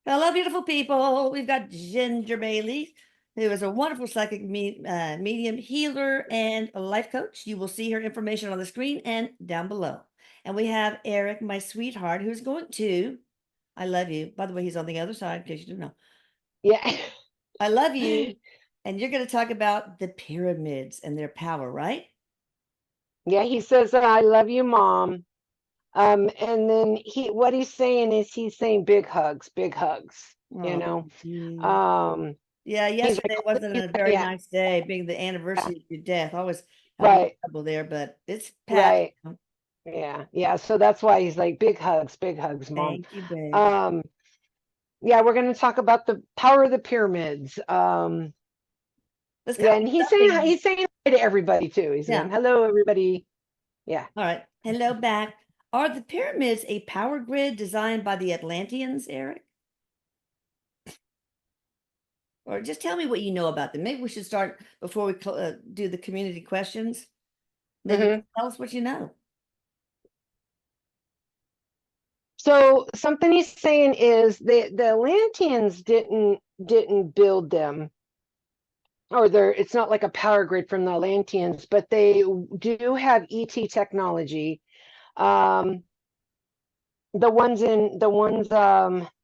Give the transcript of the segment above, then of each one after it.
Hello, beautiful people. We've got Ginger Bailey, who is a wonderful psychic medium, healer, and a life coach. You will see her information on the screen and down below. And we have Erik, my sweetheart, who's going to, I love you. By the way, he's on the other side, in case you didn't know. Yeah. I love you. And you're going to talk about the pyramids and their power, right? Yeah, he says, I love you, Mom. And then what he's saying is he's saying big hugs, big hugs, you Oh, know. you. Um, Yeah, he's like, yesterday wasn't a very yeah, nice day, being the yeah, anniversary of your death. I was having right, trouble there, but it's past. right. Yeah, yeah. So that's why he's like, big hugs, Mom. Thank you, babe. Um, yeah, we're going to talk about the power of the pyramids. Let's Yeah, start and with something. he's saying hi to everybody too. He's Yeah. saying, hello, everybody. Yeah. All right. Hello back. Are the pyramids a power grid designed by the Atlanteans, Erik? Or just tell me what you know about them. Maybe we should start before we do the community questions. Maybe hmm tell us what you know. So something he's saying is the Atlanteans didn't build them, or it's not like a power grid from the Atlanteans, but they do have ET technology. Um, the ones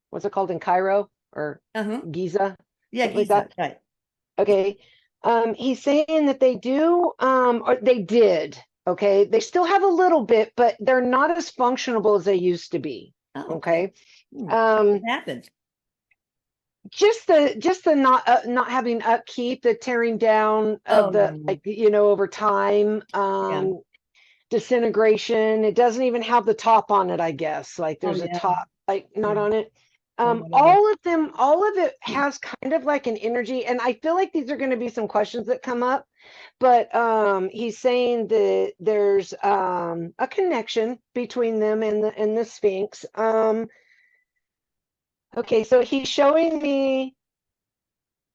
what's it called in Cairo or Uh-huh. Giza, Yeah, something like Giza. that. Right. Okay. He's saying that they do, or they did. Okay, they still have a little bit, but they're not as functional as they used to be. Oh, okay. Okay. Hmm. What Um, happened? just the not having upkeep, the tearing down of the, Oh, like, over time, yeah. disintegration. It doesn't even have the top on it, I guess. Like Oh, there's a yeah. top, like, not Yeah. on it. Oh, wow. All of it has kind of like an energy, and I feel like these are going to be some questions that come up. But he's saying that there's a connection between them and the Sphinx. Okay, so he's showing me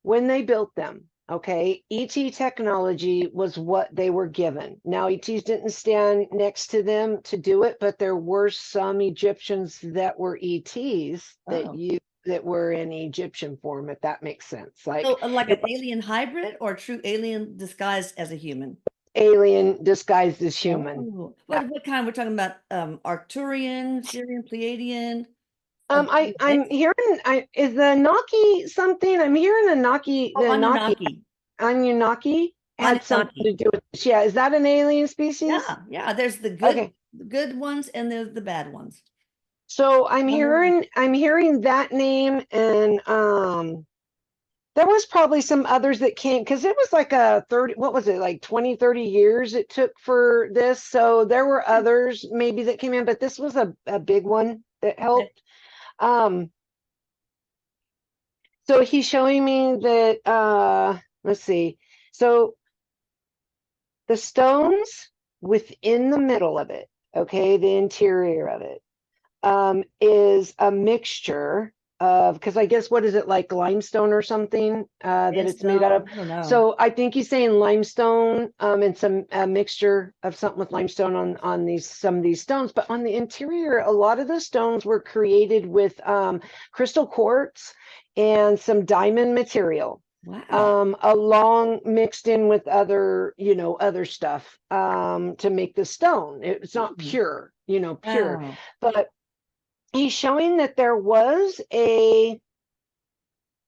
when they built them. Okay, ET technology was what they were given. Now, ETs didn't stand next to them to do it, but there were some Egyptians that were ETs Oh. that were in Egyptian form, if that makes sense. Like, So, like it an was alien hybrid or a true alien disguised as a human? alien disguised as human. Oh, Yeah. what kind? We're talking about Arcturian, Syrian, Pleiadian, a I'm mix? hearing, is the Naki something? I'm hearing Oh, Anunnaki. Anunnaki had something Anunnaki. to do with this. Yeah, is that an alien species? Yeah, yeah. There's Okay. the good ones, and there's the bad ones. So I'm Anunnaki. hearing that name, and there was probably some others that came, because it was like a 30, what was it, like 20, 30 years it took for this. So there were others maybe that came in, but this was a big one that Okay. helped. Um, so he's showing me that let's see. So the stones within the middle of it, okay, the interior of it, is a mixture of, because I guess, what is it, like limestone or something, that it's made out of. Sandstone. I don't know. So I think he's saying limestone, and some a mixture of something with limestone on these some of these stones. But on the interior, a lot of the stones were created with crystal quartz and some diamond material, Wow. along mixed in with other stuff, to make the stone. It's not Hmm. pure, pure. Wow. But he's showing that there was a,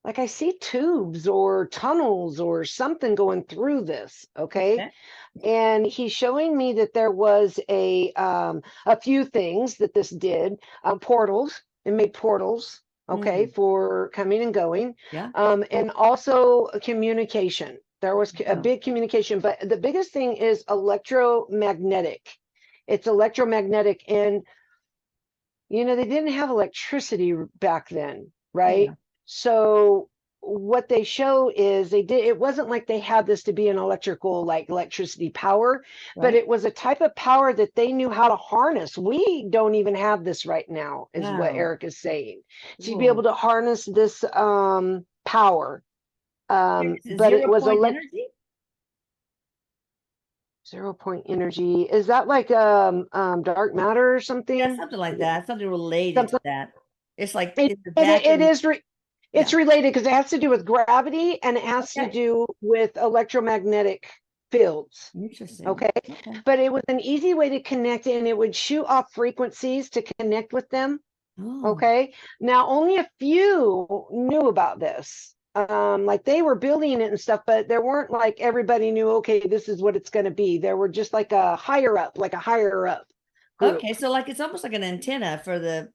like, I see tubes or tunnels or something going through this. Okay. Okay. And he's showing me that there was a few things that this did. Portals. It made portals, okay, Hmm. for coming and going. Yeah. And also communication. There was a Wow. big communication, but the biggest thing is electromagnetic. It's electromagnetic. And they didn't have electricity back then, right? Yeah. So what they show is it wasn't like they had this to be an like electricity power, but Right. it was a type of power that they knew how to harness. We don't even have this right now, is what Wow. Erik is saying. To be able Cool. to harness this power. It's a But it zero was point energy? 0 point energy. Is that like dark matter or Yeah, something? something like that. Something related to Something that. It's like It, in the it, it vacuum. is, it's Yeah. related because it has to do with gravity and it has to Okay. do with electromagnetic fields. Interesting. Okay. Okay. But it was an easy way to connect and it would shoot off frequencies to connect with them. Oh, Okay. Now, only a few knew about this. Like they were building it and stuff, but there weren't like everybody knew, okay, this is what it's going to be. There were just like a higher up okay. group. So like it's almost like an antenna for the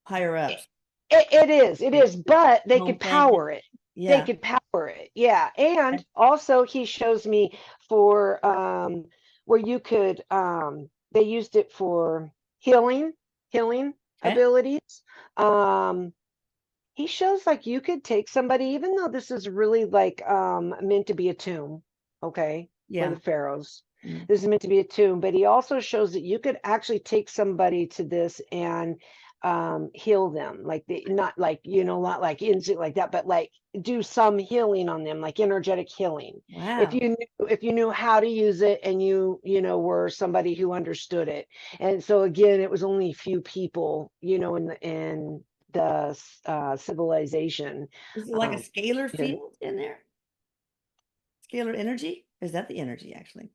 higher It, ups. it is, but they Whole could thing. power it. They Yeah. could power it. Yeah. And Okay. also he shows me for where you could they used it for healing Okay. abilities. Um he shows like you could take somebody, even though this is really like meant to be a tomb, okay, for the Yeah. pharaohs. Mm. This is meant to be a tomb, but he also shows that you could actually take somebody to this and heal them, like not like not like instant like that, but like do some healing on them, like energetic healing. Wow. If you knew how to use it and were somebody who understood it. And so again, it was only a few people, in the civilization. Is it like a Um, scalar yeah. field in there? Scalar energy? Is that the energy actually?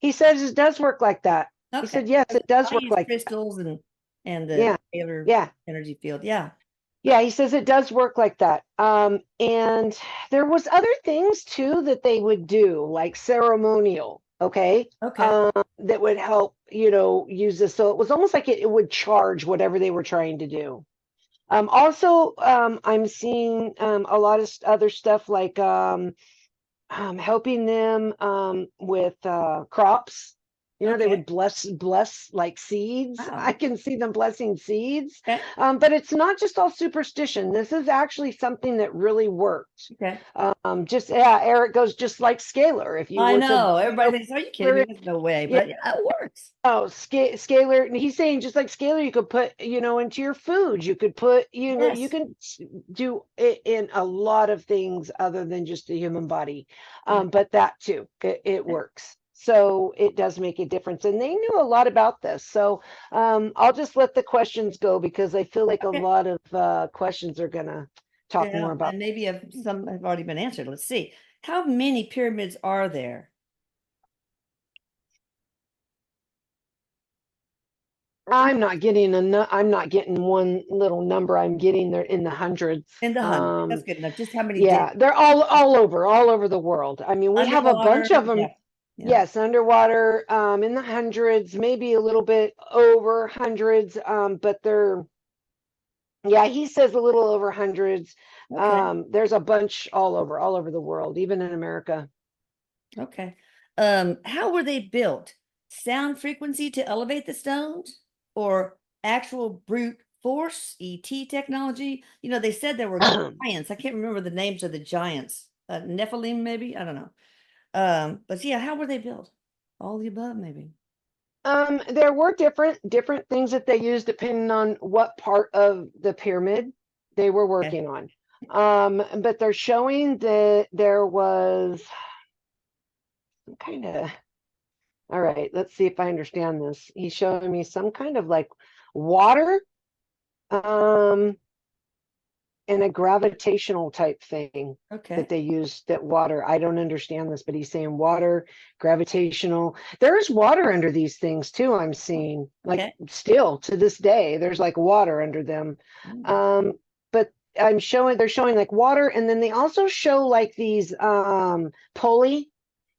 He says it does work like that. He Okay. said, yes, 'Cause it does I work use like that. crystals and the Yeah, scalar yeah, energy field. Yeah. yeah. He says it does work like that. And there was other things too that they would do, like ceremonial, okay, Okay. that would help, use this. So it was almost like it would charge whatever they were trying to do. Also, I'm seeing a lot of other stuff like helping them with crops. They Okay. would bless like seeds. Wow. I can see them blessing seeds. Okay. But it's not just all superstition. This is actually something that really worked. Okay. Just yeah, Eric goes just like scalar. If you I were to, know. Everybody thinks, are you kidding me? There's no way. yeah, But yeah, it works. oh, scalar. And he's saying just like scalar, you could put, into your food. You could put, you Yes. can do it in a lot of things other than just the human body. Yeah. But that too, it Okay. works. So it does make a difference. And they knew a lot about this. So I'll just let the questions go because I feel like a Okay. lot of questions are going to talk more Yeah. about. And maybe some have already been answered. Let's see. How many pyramids are there? I'm not getting one little number. I'm getting there in the hundreds. In the hundreds. That's good enough. Just how many did Yeah, they're all over the world. I mean, we have a bunch underwater? of them. Yeah. Yeah. Yes, underwater, in the hundreds, maybe a little bit over hundreds. But yeah, he says a little over hundreds. Okay. There's a bunch all over the world, even in America. Okay. How were they built? Sound frequency to elevate the stones or actual brute force, ET technology? They said there were giants. I can't remember the names of the giants. Nephilim, maybe? I don't know. But yeah, how were they built? All the above, maybe. There were different things that they used depending on what part of the pyramid they were Okay. working on. But they're showing that there was some kind of, all right, let's see if I understand this. He's showing me some kind of like water, um, and a gravitational type thing that Okay. they use, that water. I don't understand this, but he's saying water, gravitational. There's water under these things too, I'm seeing. Like Okay. still to this day, there's like water under them. Mm. But they're showing like water, and then they also show like these pulley.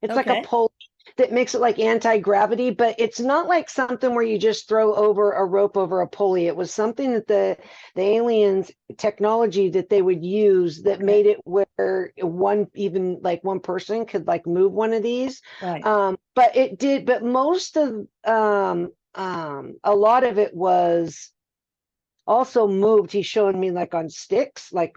It's like a Okay. pulley that makes it like anti-gravity, but it's not like something where you just throw over a rope over a pulley. It was something that the aliens technology that they would use that Okay. made it where even like one person could like move one of these. Right. But most of a lot of it was also moved. He's showing me like on sticks, like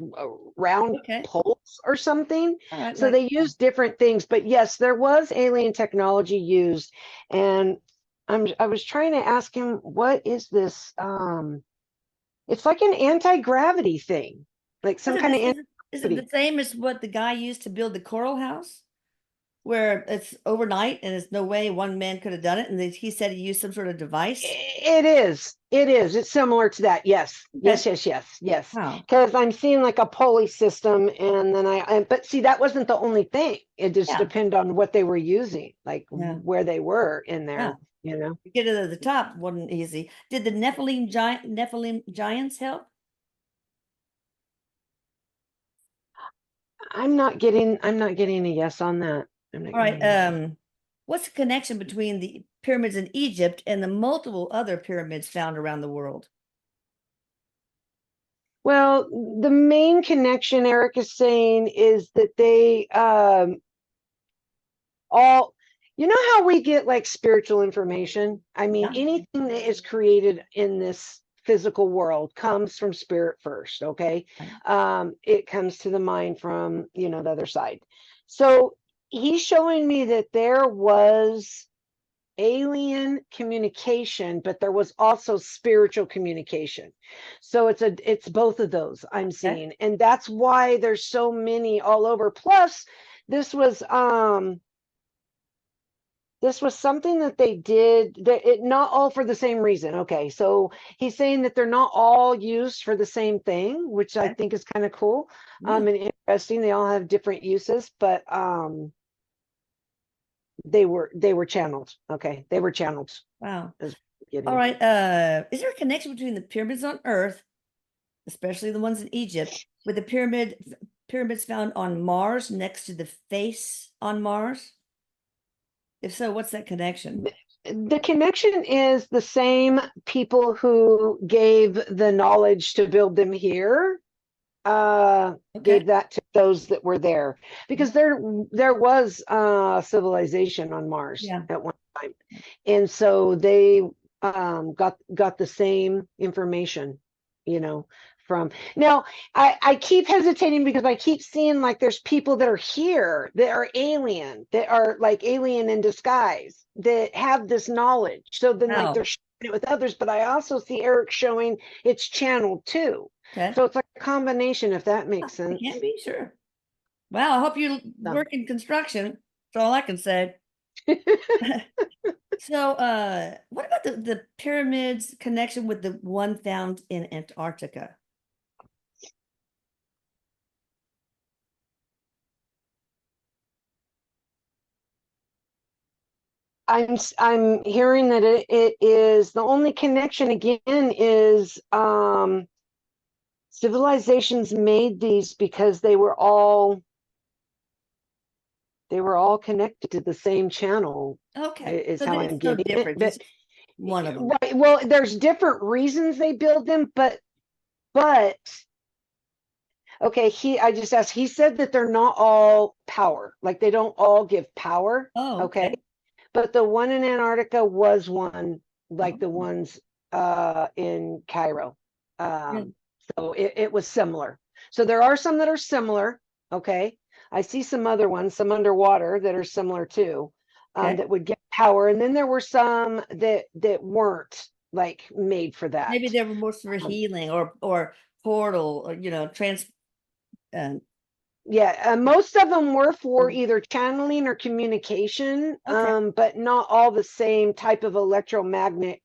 round Okay. poles or something. All right. So Like, they use different things, but yes, there was alien technology used. And I was trying to ask him, what is this? It's like an anti-gravity thing, like is some it kind this of is it the anti-gravity. same as what the guy used to build the coral house? where it's overnight and there's no way one man could have done it, and he said he used some sort of device? It is. It is. It's similar to that. Yes. Okay. Yes. Yes. Yes. Yes. Wow. Because I'm seeing like a pulley system, and then but see, that wasn't the only thing. It just Yeah. depended on what they were using, like Yeah. where they were in Yeah. there. You know. To get it to the top wasn't easy. Did the Nephilim giants help? I'm not getting a yes on that. I'm not All right. getting a yes. What's the connection between the pyramids in Egypt and the multiple other pyramids found around the world? Well, the main connection Erik is saying is that they all, you know how we get like spiritual information? I mean, Yeah. anything that is created in this physical world comes from spirit first, okay? Right. It comes to the mind from, the other side. So he's showing me that there was alien communication, but there was also spiritual communication. So it's both of those I'm Okay. seeing. And that's why there's so many all over. Plus, this was something that they did, that it not all for the same reason. Okay, so he's saying that they're not all used for the same thing, which I Okay. think is kind of cool, Yeah. and interesting. They all have different uses, but they were channeled. Okay, they were channeled. Wow. Is All getting it. right. Is there a connection between the pyramids on Earth, especially the ones in Egypt, with the pyramids found on Mars next to the face on Mars? If so, what's that connection? The connection is the same people who gave the knowledge to build them here Okay. gave that to those that were there, because there was civilization on Mars Yeah. at one time, and so they got the same information, from now. I keep hesitating because I keep seeing like there's people that are here that are alien, that are like alien in disguise, that have this knowledge, so then like Wow. they're sharing it with others. But I also see Erik showing it's channeled too, Okay. so it's like a combination, if that makes It sense. can be, sure. Wow. I hope you So, work in construction. That's all I can say. So, what about the pyramids connection with the one found in Antarctica? I'm hearing that it is the only connection again is civilizations made these because they were all connected to the same channel, Okay. is So how then I'm it's no getting it. different, But just one of them. right, well, there's different reasons they build them, but okay, I just asked, he said that they're not all power, like they don't all give power. Oh, Okay. okay. But the one in Antarctica was one, like the Oh, ones in Cairo. yeah. So it was similar. So there are some that are similar. Okay. I see some other ones, some underwater, that are similar too, Okay. that would get power. And then there were some that weren't like made for that. Maybe they were more for Um, healing or portal or uh, yeah, most of them were for either channeling or communication, okay. but not all the same type of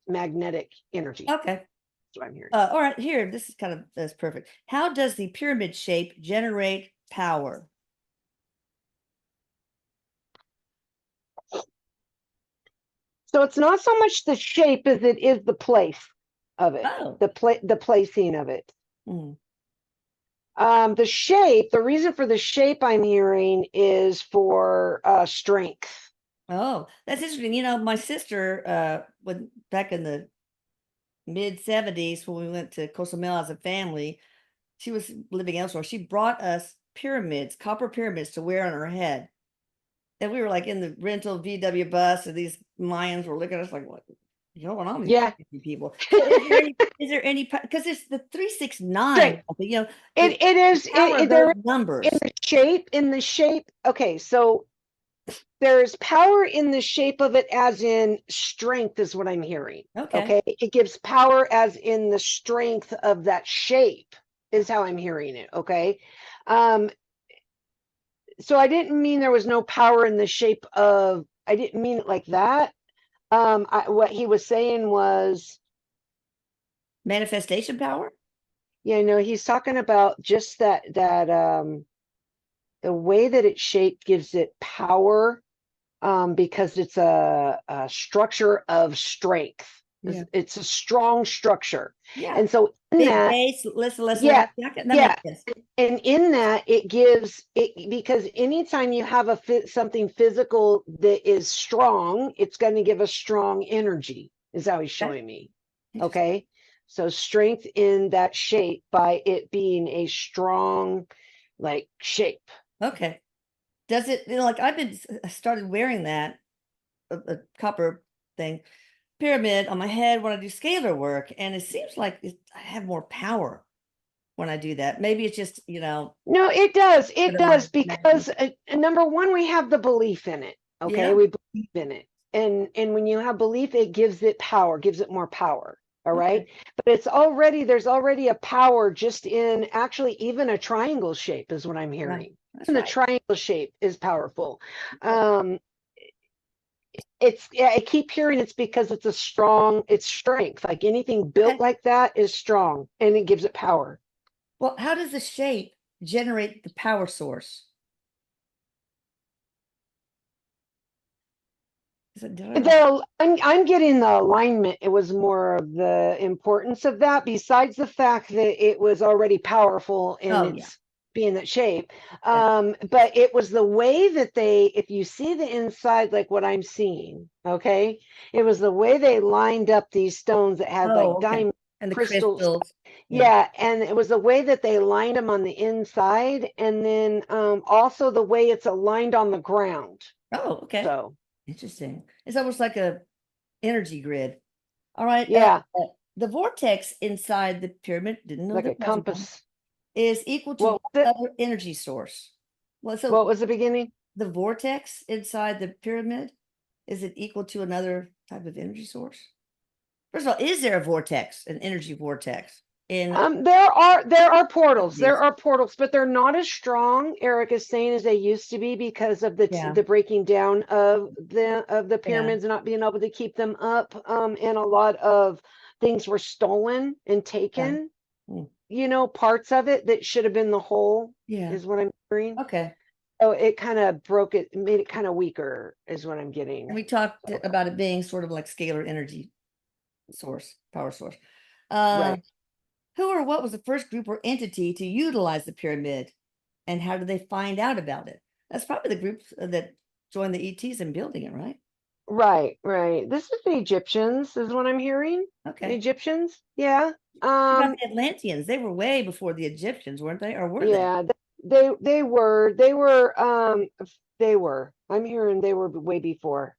magnetic energy. Okay. That's what I'm hearing. All right, here, this is kind of that's perfect. How does the pyramid shape generate power? So it's not so much the shape as it is the place of it, Oh. the placing of it. Mm. The reason for the shape I'm hearing is for strength. Oh, that's interesting. My sister, when back in the mid 70s, when we went to Cozumel as a family, she was living elsewhere. She brought us pyramids, copper pyramids to wear on her head. And we were like in the rental VW bus, and these Mayans were looking at us like, what is going on with Yeah. these people? So is there any, because it's the 369, Strength. the It is power of there those in numbers. the shape. Okay, so there's power in the shape of it, as in strength is what I'm hearing. Okay. Okay, it gives power as in the strength of that shape is how I'm hearing it. Okay. um so I didn't mean there was no power in the shape of, I didn't mean it like that. What he was saying was, Manifestation power? he's talking about just that the way that it's shaped gives it power, because it's a structure of strength. Yeah. It's a strong structure. Yeah. And so in Big that, base, less yeah, that yeah. makes sense. And in that it gives it, because anytime you have something physical that is strong, it's going to give a strong energy, is how he's Okay. showing me. Okay. So strength in that shape by it being a strong like shape. Okay. Does it, like I've been started wearing that a copper thing pyramid on my head when I do scalar work, and it seems like I have more power when I do that. Maybe it's just, No, it does. sort It of my does because imagination. number one, we have the belief in it. Okay, Yeah. we believe in it, and when you have belief, it gives it power, gives it more power. All right, Okay. but there's already a power just in actually even a triangle shape is what I'm Yeah. hearing. That's And the right. triangle shape is powerful. Okay. I keep hearing it's because it's strength. Like anything built Okay. like that is strong, and it gives it power. Well, how does the shape generate the power source? Did I write? I'm getting the alignment. It was more of the importance of that, besides the fact that it was already powerful in Oh, yeah. its being that shape. Okay. But it was the way that if you see the inside, like what I'm seeing, okay, it was the way they lined up these stones that had Oh, like okay. diamond And the crystals. crystals. Yeah. Yeah, and it was the way that they lined them on the inside, and then also the way it's aligned on the ground. Oh, okay. So Interesting. It's almost like a energy grid. All right. yeah, The vortex inside the pyramid, didn't know like there a was one, compass. is equal to What what was it? other energy source? Well, What so was the beginning? the vortex inside the pyramid, is it equal to another type of energy source? First of all, is there a vortex, an energy vortex in There are portals. There these? are portals, but they're not as strong, Eric is saying, as they used to be because of Yeah. the breaking down of the Yeah. pyramids, not being able to keep them up. And a lot of things were stolen and Yeah. taken. Mm. Parts of it that should have been the whole Yeah. is what I'm hearing. Okay. Oh, it kind of broke it, made it kind of weaker, is what I'm And getting. we talked So, about it being sort of like scalar energy source, power source. Um, right. who or what was the first group or entity to utilize the pyramid, and how did they find out about it? That's probably the group that joined the ETs in building it, right? Right, right. This is the Egyptians, is what I'm hearing. The Okay. Egyptians, yeah. What about Um, the Atlanteans? They were way before the Egyptians, weren't they? Or were they? yeah, they were. I'm hearing they were way before.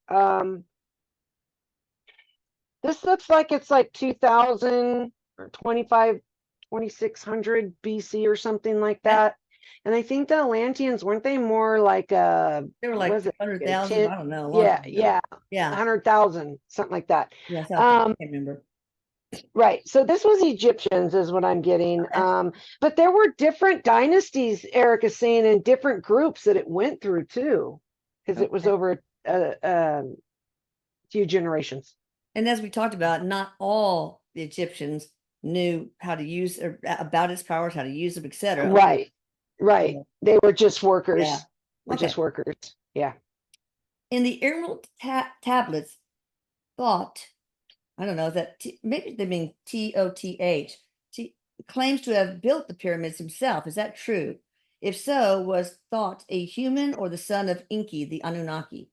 This looks like it's like 2000 or 2600 BC or something like Okay. that. And I think the Atlanteans, weren't they more like They were like was it 200,000. I don't know, a long yeah, time ago. yeah, Yeah. 100,000, something like that. Yeah, I thought that. I Um, can't remember. Right. So this was Egyptians, is what I'm getting. Okay. But there were different dynasties, Eric is saying, and different groups that it went through too, because it was Okay. over a few generations. And as we talked about, not all the Egyptians knew how to use or about its powers, how to use them, etc. Okay. Right. Right. So, They were just yeah. workers. Were just Okay. workers. Yeah. In the emerald tablets, thought, I don't know, that maybe they mean TOTH, claims to have built the pyramids himself. Is that true? If so, was thought a human or the son of Enki, the Anunnaki?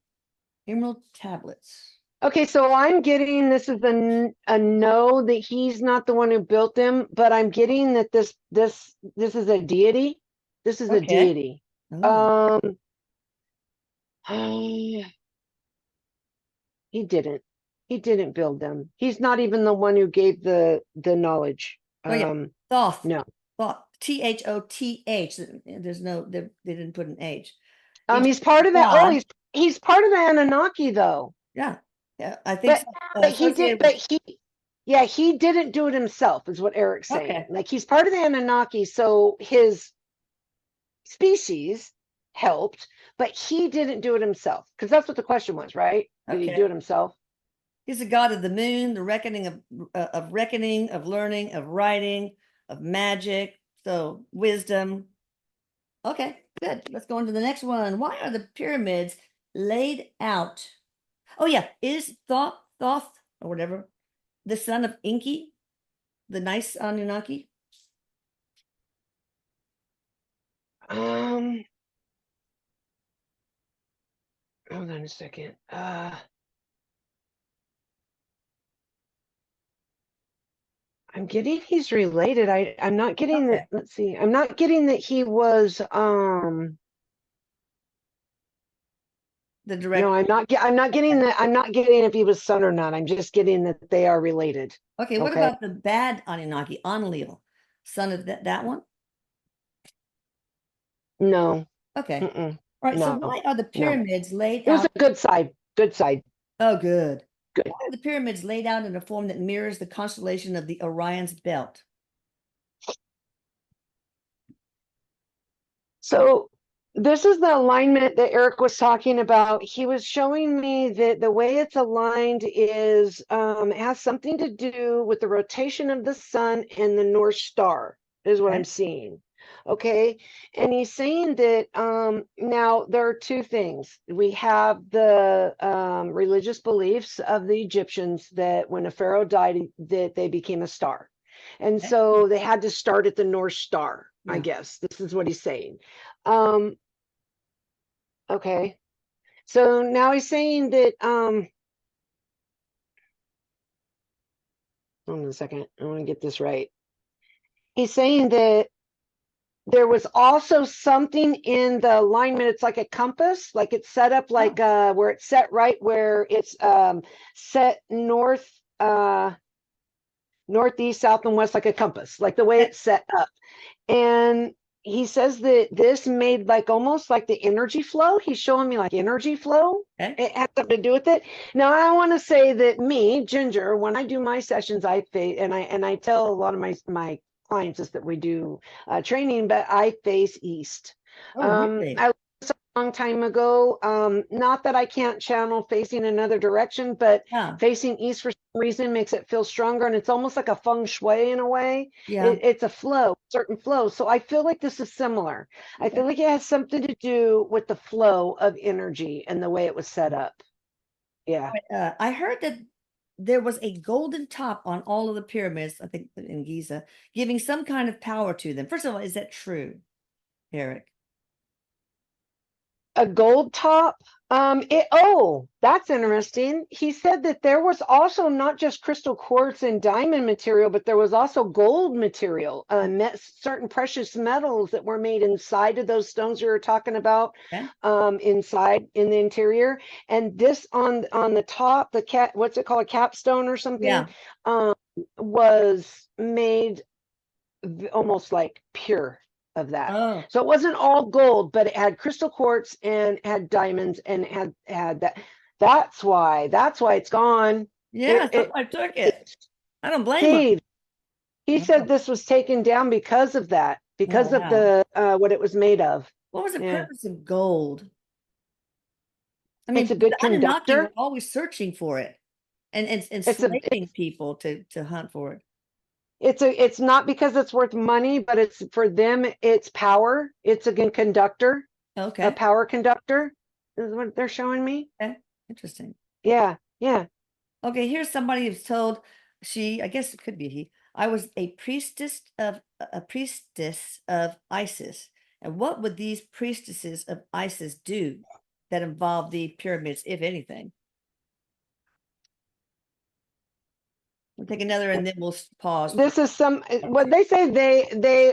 Emerald tablets. Okay, so I'm getting this is a no, that he's not the one who built them, but I'm getting that this is a deity. This is a Okay. deity. Oh, Um, he didn't. He didn't build them. He's not even the one who gave the knowledge. oh yeah. Thoth. No. Thoth. THOTH. There's no, they didn't put an H. He's part of that. Oh, God. he's part of the Anunnaki though. Yeah. Yeah. I think But so. but he did. Associated with, But he didn't do it himself, is what Eric's saying. okay. Like he's part of the Anunnaki, so his species helped, but he didn't do it himself, because that's what the question was, right? Did he do it Okay. himself? He's the god of the moon, the reckoning of reckoning, of learning, of writing, of magic. So wisdom. Okay, good. Let's go on to the next one. Why are the pyramids laid out? Oh yeah, is Thoth or whatever the son of Inki, the nice Anunnaki? Hold on a second. I'm getting he's related. I'm not getting that. Okay, Let's see. I'm not getting that he was the no, direct. I'm not getting Okay. that. I'm not getting if he was son or not. I'm just getting that they are related. Okay, what Okay. about the bad Anunnaki, Enlil, son of that one? No. Okay. Mm-mm. All right, so No. why are the No. pyramids laid It was a out? good side. Good side. Oh, good. Good. Why are the pyramids laid out in a form that mirrors the constellation of the Orion's belt? So this is the alignment that Erik was talking about. He was showing me that the way it's aligned is has something to do with the rotation of the sun and the North Star, is what I'm Okay. seeing. Okay. And he's saying that now there are two things. We have the religious beliefs of the Egyptians that when a pharaoh died, that they became a star. And Okay. so they had to start at the North Star, I Yeah. guess. This is what he's saying. Um, okay. So now he's saying that hold on a second. I want to get this right. He's saying that there was also something in the alignment. It's like a compass, like it's set up like Oh, where it's set right where it's set north northeast, south, and west, like a compass, like the way okay. it's set up. And he says that this made like almost like the energy flow. He's showing me like energy flow. Okay. It has something to do with it. Now I want to say that me, Ginger, when I do my sessions, I face and I tell a lot of my clients is that we do training, but I face east. Oh, really? I long time ago. Not that I can't channel facing another direction, but Yeah. facing east for some reason makes it feel stronger. And it's almost like a feng shui in a way. Yeah. It's a flow, certain flow. So I feel like this is similar. I Okay. feel like it has something to do with the flow of energy and the way it was set up. Yeah. I heard that there was a golden top on all of the pyramids, I think in Giza, giving some kind of power to them. First of all, is that true, Eric? A gold top. That's interesting. He said that there was also not just crystal quartz and diamond material, but there was also gold material, certain precious metals that were made inside of those stones you were talking about, Okay. inside in the interior. And this on the top, the cat, what's it called, a capstone or something, Yeah. um, was made almost like pure of that. Oh, So it wasn't all gold, but it had crystal quartz and had diamonds and had that. That's why it's gone. yeah. It So it I took it. it's I don't blame him. Steve. He said Oh, this was taken down because of that, oh, because of wow. the what it was made of. What was the Yeah, purpose of gold? I it's mean, a the good Anunnaki were conductor. always searching for it and It's a enslaving people to hunt for it. it's not because it's worth money, but it's for them. It's power. It's a good conductor, a Okay. power conductor. Is what they're showing me. Okay. Interesting. Yeah, yeah. Okay, here's somebody who's told I guess it could be he, I was a priestess of Isis. And what would these priestesses of Isis do that involve the pyramids, if anything? We'll take another and then we'll pause for This is some part what two. they say. They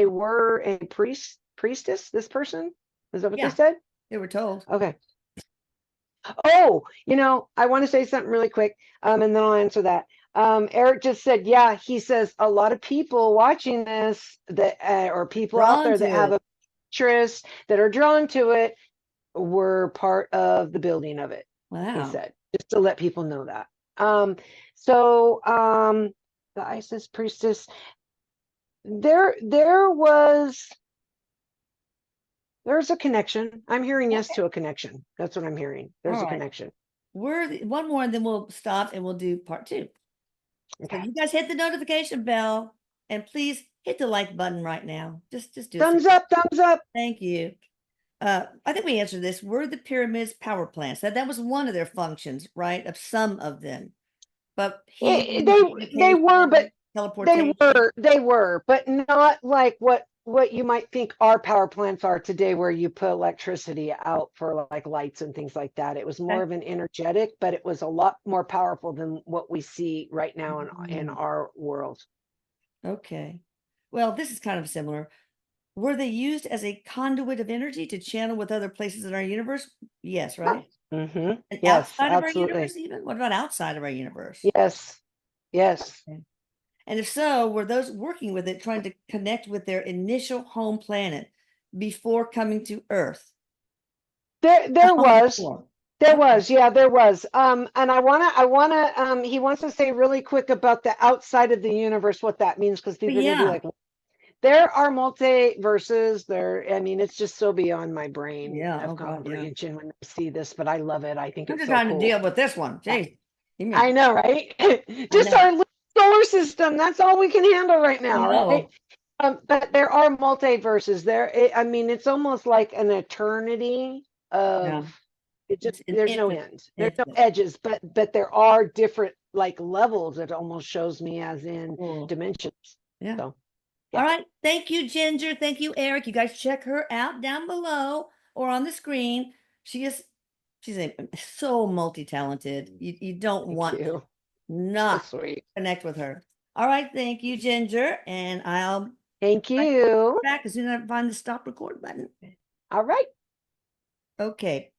were a priestess. This person, is that what they Yeah, said? they were told. Okay. Oh, I want to say something really quick, and then I'll answer that. Erik just said, yeah, he says a lot of people watching this that or people out Drawn there to that have it. a interest that are drawn to it were part of the building of it. He Wow. said, just to let people know that. So the Isis priestess, there was There's a connection. I'm hearing yes Okay. to a connection. That's what I'm hearing. There's All a right. connection. One more, and then we'll stop and we'll do part 2. So Okay. you guys hit the notification bell, and please hit the like button right now. Just do it. Thumbs up, thumbs up. Thank you. I think we answered this. Were the pyramids power plants? That was one of their functions, right? Of some of them, but healing, They were, but communication, teleportation. they were, but not like what you might think our power plants are today, where you put electricity out for like lights and things like that. It was more Okay. of an energetic, but it was a lot more powerful than what we see right now in our world. Okay. Well, this is kind of similar. Were they used as a conduit of energy to channel with other places in our universe? Yes, right? Mm-hmm. And Yes, outside of our absolutely. universe, even? What about outside of our universe? Yes. Yes. Okay. And if so, were those working with it trying to connect with their initial home planet before coming to Earth? There Long was. before. There Okay. was, yeah, there was. And he wants to say really quick about the outside of the universe, what that means, because But people are gonna be yeah, like, there are multiverses. I mean, it's just so beyond my brain yeah. of Oh God, yeah. comprehension when I see this, but I love it. I think I'm it's just so trying to cool. deal with this one. Yeah, Jeez. Give me a I break. know, right? I Just know. our little solar system. That's all we can handle right I now, right? know. But there are multiverses there. I mean, it's almost like an eternity Yeah. of it. Just It's an there's no infinite, end. There's no infinite. edges, but there are different like levels. It almost shows me as in Cool. dimensions. Yeah. So All yeah, right. Thank you, Ginger. Thank you, Eric. You guys check her out down below or on the screen. She's so multi-talented. You don't thank want to you. So not sweet. connect with her. All right. Thank you, Ginger. And I'll Thank be you. back as soon as I find the stop record button. All right. Okay.